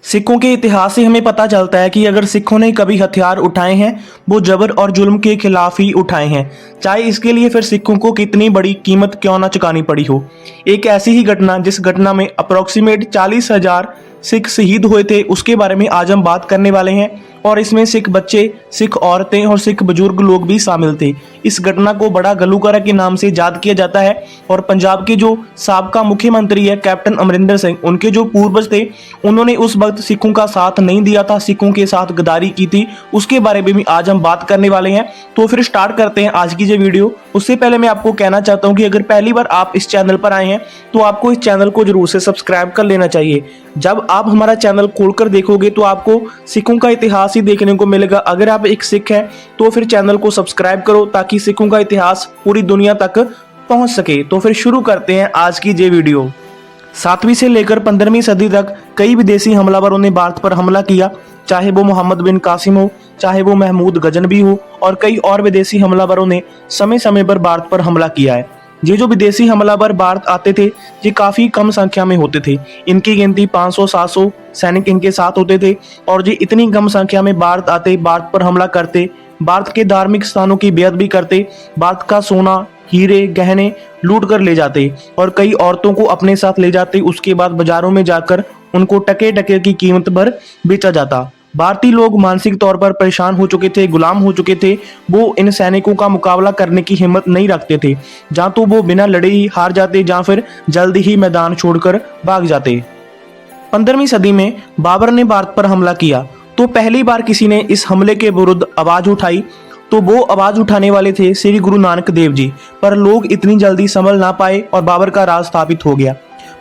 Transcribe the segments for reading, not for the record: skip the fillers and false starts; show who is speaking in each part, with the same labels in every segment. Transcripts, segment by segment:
Speaker 1: सिखों के इतिहास से हमें पता चलता है कि अगर सिखों ने कभी हथियार उठाए हैं वो जबर और जुल्म के खिलाफ ही उठाए हैं, चाहे इसके लिए फिर सिखों को कितनी बड़ी कीमत क्यों ना चुकानी पड़ी हो। एक ऐसी ही घटना जिस घटना में अप्रोक्सीमेट 40,000 सिख शहीद हुए थे उसके बारे में आज हम बात करने वाले हैं। और इसमें सिख बच्चे, सिख औरतें और सिख बुजुर्ग लोग भी शामिल थे। इस घटना को बड़ा घल्लूकरा के नाम से याद किया जाता है और पंजाब के जो साबका मुख्यमंत्री है कैप्टन अमरिंदर सिंह, उनके जो पूर्वज थे उन्होंने उस वक्त सिखों का साथ नहीं दिया था, सिखों के साथ गद्दारी की थी। उसके बारे में भी आज हम बात करने वाले हैं। तो फिर स्टार्ट करते हैं आज की जो वीडियो। उससे पहले मैं आपको कहना चाहता हूं कि अगर पहली बार आप इस चैनल पर आए हैं तो आपको इस चैनल को जरूर से सब्सक्राइब कर लेना चाहिए। जब आप हमारा चैनल खोलकर देखोगे तो आपको सिखों का इतिहास ही देखने को मिलेगा। अगर आप एक सिख हैं तो फिर चैनल को सब्सक्राइब करो ताकि सिखों का इतिहास पूरी दुनिया तक पहुंच सके। तो फिर शुरू करते हैं आज की ये वीडियो। 7वीं से लेकर 15वीं सदी तक कई विदेशी हमलावरों ने भारत पर हमला किया, चाहे वो मोहम्मद बिन कासिम हो, चाहे वो महमूद गजनबी हो और कई और विदेशी हमलावरों ने समय समय पर भारत पर हमला किया है। ये जो विदेशी हमलावर भारत आते थे ये काफी कम संख्या में होते थे। इनकी गिनती 500-700 सैनिक इनके साथ होते थे और ये इतनी कम संख्या में भारत आते, भारत पर हमला करते, भारत के धार्मिक स्थानों की बेअदबी भी करते, भारत का सोना, हीरे, गहने लूट कर ले जाते और कई औरतों को अपने साथ ले जाते। उसके बाद बाजारों में जाकर उनको टके टके की कीमत पर बेचा जाता। भारतीय लोग मानसिक तौर पर परेशान हो चुके थे, गुलाम हो चुके थे। वो इन सैनिकों का मुकाबला करने की हिम्मत नहीं रखते थे। जहाँ तो वो बिना लड़े ही हार जाते, जहाँ फिर जल्दी ही मैदान छोड़कर भाग जाते। 15वीं सदी में बाबर ने भारत पर हमला किया तो पहली बार किसी ने इस हमले के विरुद्ध आवाज उठाई तो वो आवाज उठाने वाले थे श्री गुरु नानक देव जी। पर लोग इतनी जल्दी संभल ना पाए और बाबर का राज स्थापित हो गया।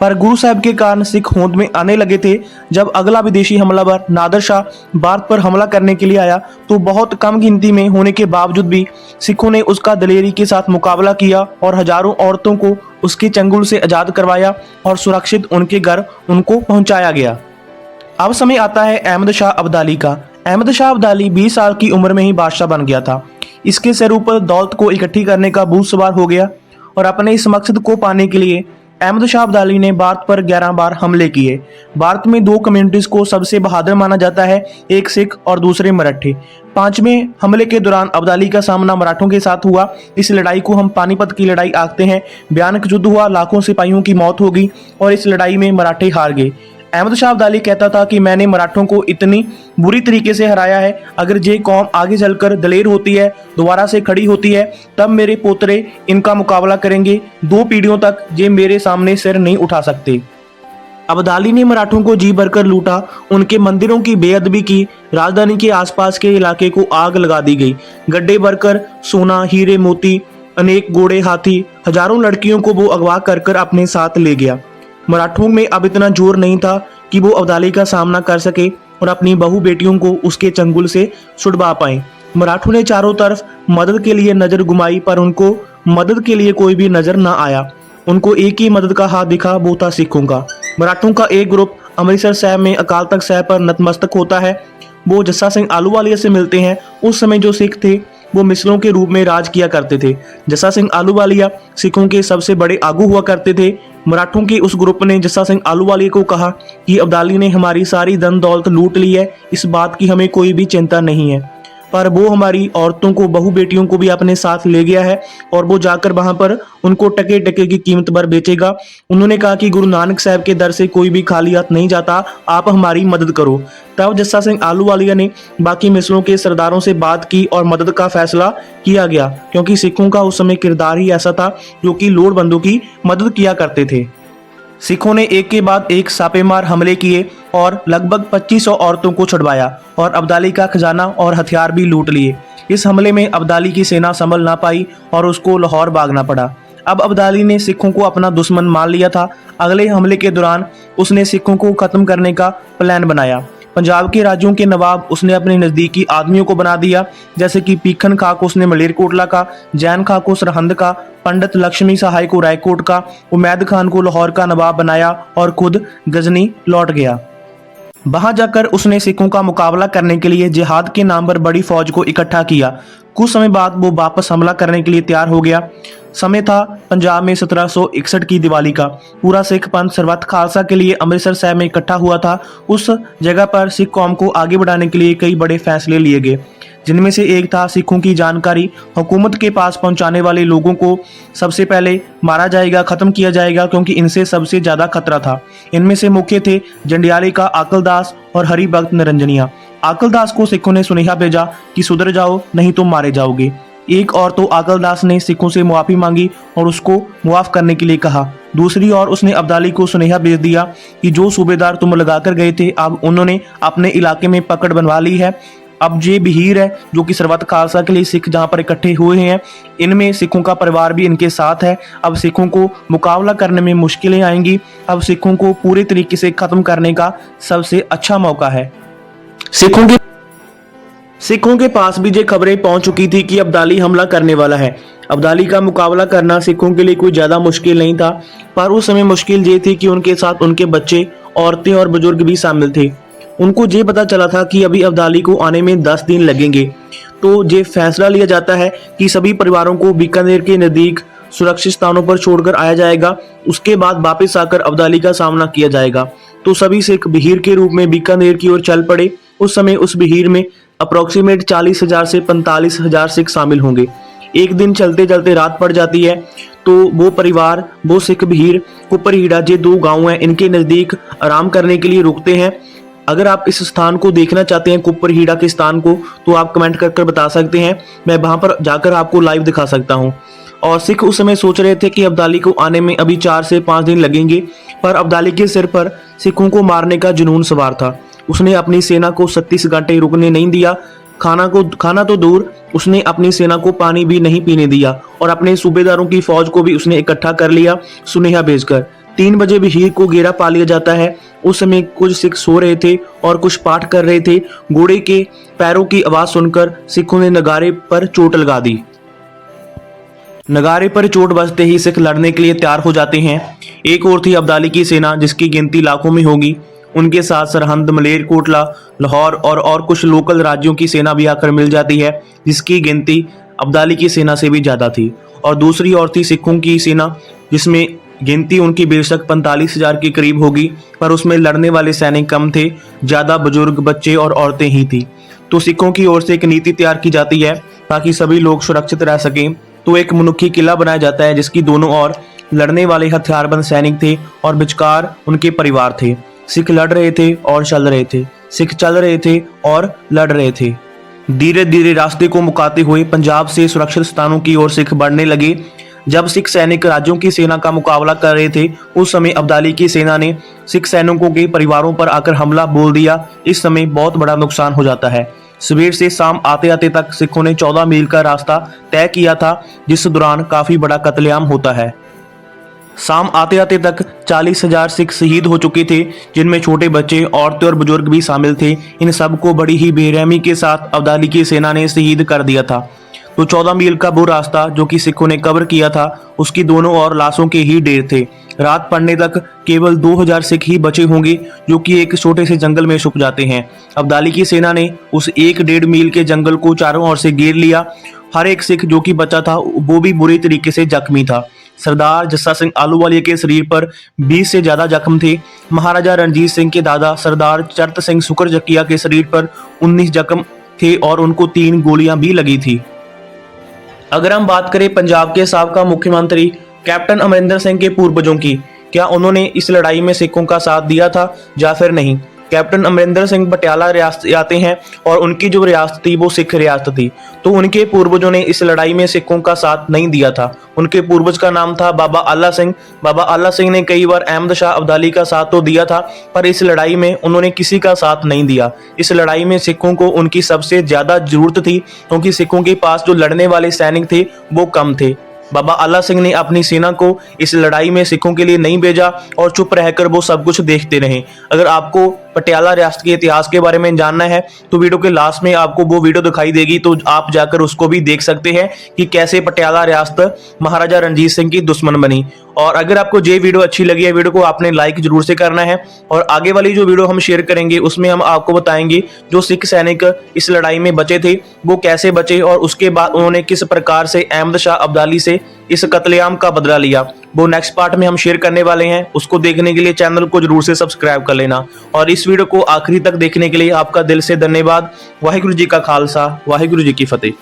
Speaker 1: पर गुरु साहब के कारण सिख होंद में आने लगे थे। जब अगला विदेशी हमलावर नादर शाह भारत पर हमला करने के लिए आया तो बहुत कम गिनती में होने के बावजूद भी सिखों ने उसका दलेरी के साथ मुकाबला किया और हजारों औरतों को उसके चंगुल से आजाद करवाया और सुरक्षित उनके घर उनको पहुंचाया गया। अब समय आता है अहमद शाह अब्दाली का। अहमद शाह अब्दाली 20 साल की उम्र में ही बादशाह बन गया था। इसके सिर ऊपर दौलत को इकट्ठी करने का भूत सवार हो गया और अपने इस मकसद को पाने के लिए अहमद शाह अब्दाली ने भारत पर 11 बार हमले किए। भारत में 2 कम्युनिटीज को सबसे बहादुर माना जाता है, एक सिख और दूसरे मराठे। 5वें हमले के दौरान अब्दाली का सामना मराठों के साथ हुआ। इस लड़ाई को हम पानीपत की लड़ाई आखते हैं। भयानक युद्ध हुआ, लाखों सिपाहियों की मौत हो गई और इस लड़ाई में मराठे हार गए। अहमद शाह अब्दाली कहता था कि मैंने मराठों को इतनी बुरी तरीके से हराया है, अगर ये कौम आगे चलकर दलेर होती है, दोबारा से खड़ी होती है, तब मेरे पोतरे इनका मुकाबला करेंगे। 2 पीढ़ियों तक ये मेरे सामने सिर नहीं उठा सकते। अब्दाली ने मराठों को जी भरकर लूटा, उनके मंदिरों की बेअदबी की, राजधानी के आसपास के इलाके को आग लगा दी गई। गड्ढे भरकर सोना, हीरे, मोती, अनेक घोड़े, हाथी, हजारों लड़कियों को वो अगवा कर अपने साथ ले गया। मराठों में अब इतना जोर नहीं था कि वो अब्दाली का सामना कर सके और अपनी बहू बेटियों को उसके चंगुल से छुड़वा पाए। मराठों ने चारों तरफ मदद के लिए नजर घुमाई पर उनको मदद के लिए कोई भी नजर ना आया। उनको एक ही मदद का हाथ दिखा, वो था सिखों का। मराठों का एक ग्रुप अमृतसर साहब में अकाल तख्त साहब पर नतमस्तक होता है। वो जस्सा सिंह आलूवालिया से मिलते हैं। उस समय जो सिख थे वो मिसलों के रूप में राज किया करते थे। जस्सा सिंह आलूवालिया सिखों के सबसे बड़े आगू हुआ करते थे। मराठों के उस ग्रुप ने जस्सा सिंह आलूवालिया को कहा कि अब्दाली ने हमारी सारी धन दौलत लूट ली है, इस बात की हमें कोई भी चिंता नहीं है, पर वो हमारी औरतों को, बहू बेटियों को भी अपने साथ ले गया है और वो जाकर वहां पर उनको टके टके की कीमत पर बेचेगा। उन्होंने कहा कि गुरु नानक साहब के दर से कोई भी खाली हाथ नहीं जाता, आप हमारी मदद करो। तब जस्सा सिंह आलूवालिया ने बाकी मिसलों के सरदारों से बात की और मदद का फैसला किया गया, क्योंकि सिखों का उस समय किरदार ही ऐसा था जो कि लोड़वंदों की मदद किया करते थे। सिखों ने एक के बाद एक छापेमार हमले किए और लगभग 2500 औरतों को छुड़वाया और अब्दाली का खजाना और हथियार भी लूट लिए। इस हमले में अब्दाली की सेना संभल ना पाई और उसको लाहौर भागना पड़ा। अब अब्दाली ने सिखों को अपना दुश्मन मान लिया था। अगले हमले के दौरान उसने सिखों को खत्म करने का प्लान बनाया। पंजाब के राज्यों के नवाब उसने अपने नजदीकी आदमियों को बना दिया, जैसे कि पीखन खां को उसने मलेरकोटला का, जैन खां को सरहंद का, पंडित लक्ष्मी सहाय को रायकोट का, उमैद खान को लाहौर का नवाब बनाया और खुद गजनी लौट गया। वहां जाकर उसने सिखों का मुकाबला करने के लिए जिहाद के नाम पर बड़ी फौज को इकट्ठा किया। कुछ समय बाद वो वापस हमला करने के लिए तैयार हो गया। समय था पंजाब में 1761 की दिवाली का। पूरा सिख पंथ सरबत खालसा के लिए अमृतसर साहिब में इकट्ठा हुआ था। उस जगह पर सिख कौम को आगे बढ़ाने के लिए कई बड़े फैसले लिए गए, जिनमें से एक था सिखों की जानकारी हुकूमत के पास पहुंचाने वाले लोगों को सबसे पहले मारा जाएगा, खत्म किया जाएगा, क्योंकि इनसे सबसे ज्यादा खतरा था। इनमें से मुख्य थे जंडियाले का आकलदास और हरिभक्त निरंजनिया। आकलदास को सिखों ने सुनेहा भेजा कि सुधर जाओ नहीं तो मारे जाओगे। एक और तो आकलदास ने सिखों से मुआफी मांगी और उसको मुआफ करने के लिए कहा। दूसरी ओर उसने अब्दाली को सुनेहा भेज दिया कि जो सूबेदार तुम लगाकर गए थे अब उन्होंने अपने इलाके में पकड़ बनवा ली है। अब ये बिहीर है जो कि सरबत खालसा के लिए सिख जहाँ पर इकट्ठे हुए हैं, इनमें सिखों का परिवार भी इनके साथ है। अब सिखों को मुकाबला करने में मुश्किलें आएंगी। अब सिखों को पूरे तरीके से खत्म करने का सबसे अच्छा मौका है। सिखों के पास भी ये खबरें पहुंच चुकी थी कि अब्दाली हमला करने वाला है। अब्दाली का मुकाबला करना सिखों के लिए कोई ज्यादा मुश्किल नहीं था, पर उस समय मुश्किल ये थी कि उनके साथ उनके बच्चे, औरतें और बुजुर्ग भी शामिल थे। उनको ये पता चला था कि अभी अब्दाली को आने में 10 दिन लगेंगे। तो ये फैसला लिया जाता है कि सभी परिवारों को बीकानेर के नजदीक सुरक्षित स्थानों पर छोड़कर आया जाएगा। उसके बाद वापस आकर अब्दाली का सामना किया जाएगा। तो सभी सिख बिहीर के रूप में बीकानेर की ओर चल पड़े। उस समय उस बिहीर में अप्रोक्सीमेट 40,000 से 45,000 सिख शामिल होंगे। एक दिन चलते चलते रात पड़ जाती है, तो वो परिवार, वो सिख बिहीर कुपरहीड़ा, ये 2 गांव हैं, इनके नजदीक आराम करने के लिए रुकते हैं। अगर आप इस स्थान को देखना चाहते हैं, कुपरहीड़ा के स्थान को, तो आप कमेंट कर बता सकते हैं। मैं वहां पर जाकर आपको लाइव दिखा सकता हूं। और सिख उस समय सोच रहे थे कि अब्दाली को आने में अभी 4 से 5 दिन लगेंगे, पर अब्दाली के सिर पर सिखों को मारने का जुनून सवार था। उसने अपनी सेना को 36 घंटे रुकने नहीं दिया। खाना तो दूर, उसने अपनी सेना को पानी भी नहीं पीने दिया और अपने सूबेदारों की फौज को भी उसने इकट्ठा कर लिया सुनेहा भेजकर। 3 बजे बिहीर को घेरा पा लिया जाता है। उस समय कुछ सिख सो रहे थे और कुछ पाठ कर रहे थे। घोड़े के पैरों की आवाज सुनकर सिखों ने नगारे पर चोट लगा दी। नगारे पर चोट बजते ही सिख लड़ने के लिए तैयार हो जाते हैं। एक और थी अब्दाली की सेना, जिसकी गिनती लाखों में होगी। उनके साथ सरहंद, मलेरकोटला, लाहौर और कुछ लोकल राज्यों की सेना भी आकर मिल जाती है, जिसकी गिनती अब्दाली की सेना से भी ज्यादा थी। और दूसरी ओर थी सिखों की सेना, जिसमें गिनती उनकी बेशक 45,000 के करीब होगी, पर उसमें लड़ने वाले सैनिक कम थे, ज्यादा बुजुर्ग, बच्चे और औरतें ही थी। तो सिखों की ओर से एक नीति तैयार की जाती है ताकि सभी लोग सुरक्षित रह सकें। तो एक मनुक्खी किला बनाया जाता है, जिसकी दोनों ओर लड़ने वाले हथियारबंद सैनिक थे और विचकार उनके परिवार थे। सिख लड़ रहे थे और चल रहे थे, सिख चल रहे थे और लड़ रहे थे। धीरे धीरे रास्ते को मुकाते हुए पंजाब से सुरक्षित स्थानों की ओर सिख बढ़ने लगे। जब सिख सैनिक राज्यों की सेना का मुकाबला कर रहे थे, उस समय अब्दाली की सेना ने सिख सैनिकों के परिवारों पर आकर हमला बोल दिया। इस समय बहुत बड़ा नुकसान हो जाता है। सवेर से शाम आते आते तक सिखों ने 14 मील का रास्ता तय किया था, जिस दौरान काफी बड़ा कत्लेआम होता है। शाम आते आते तक 40,000 सिख शहीद हो चुके थे, जिनमें छोटे बच्चे, औरतें और बुजुर्ग भी शामिल थे। इन सबको बड़ी ही बेरहमी के साथ अब्दाली की सेना ने शहीद कर दिया था। तो 14 मील का वो रास्ता जो कि सिखों ने कवर किया था, उसकी दोनों ओर लाशों के ही ढेर थे। रात पड़ने तक केवल 2000 सिख ही बचे होंगे, जो कि एक छोटे से जंगल में छुप जाते हैं। अब्दाली की सेना ने उस 1-1.5 मील के जंगल को चारों ओर से घेर लिया। हर एक सिख जो कि बचा था वो भी बुरी तरीके से जख्मी था। सरदार जस्सा सिंह आलूवालिया के शरीर पर 20 से ज्यादा जख्म थे। महाराजा रणजीत सिंह के दादा सरदार चरत सिंह सुकरजकिया के शरीर पर 19 जख्म थे और उनको 3 गोलियां भी लगी थी। अगर हम बात करें पंजाब के साबका मुख्यमंत्री कैप्टन अमरिंदर सिंह के पूर्वजों की, क्या उन्होंने इस लड़ाई में सिखों का साथ दिया था या फिर नहीं? कैप्टन अमरिंदर सिंह पटियाला रियासत आते हैं और उनकी जो रियासत थी वो सिख रियासत थी। तो उनके पूर्वजों ने इस लड़ाई में सिखों का साथ नहीं दिया था। उनके पूर्वज का नाम था बाबा आला सिंह। बाबा आला सिंह ने कई बार अहमद शाह अब्दाली का साथ तो दिया था, पर इस लड़ाई में उन्होंने किसी का साथ नहीं दिया। इस लड़ाई में सिखों को उनकी सबसे ज्यादा जरूरत थी, क्योंकि सिखों के पास जो लड़ने वाले सैनिक थे वो कम थे। बाबा आला सिंह ने अपनी सेना को इस लड़ाई में सिखों के लिए नहीं भेजा और चुप रहकर वो सब कुछ देखते रहे। अगर आपको पटियाला रियासत के इतिहास के बारे में जानना है तो वीडियो के लास्ट में आपको वो वीडियो दिखाई देगी, तो आप जाकर उसको भी देख सकते हैं कि कैसे पटियाला रियासत महाराजा रणजीत सिंह की दुश्मन बनी। और अगर आपको ये वीडियो अच्छी लगी है, वीडियो को आपने लाइक जरूर से करना है। और आगे वाली जो वीडियो हम शेयर करेंगे उसमें हम आपको बताएंगे जो सिख सैनिक इस लड़ाई में बचे थे वो कैसे बचे और उसके बाद उन्होंने किस प्रकार से अहमद शाह अब्दाली से इस कत्लेआम का बदला लिया। वो नेक्स्ट पार्ट में हम शेयर करने वाले हैं। उसको देखने के लिए चैनल को जरूर से सब्सक्राइब कर लेना और इस वीडियो को आखिरी तक देखने के लिए आपका दिल से धन्यवाद। वाहिगुरु जी का खालसा, वाहिगुरु जी की फतेह।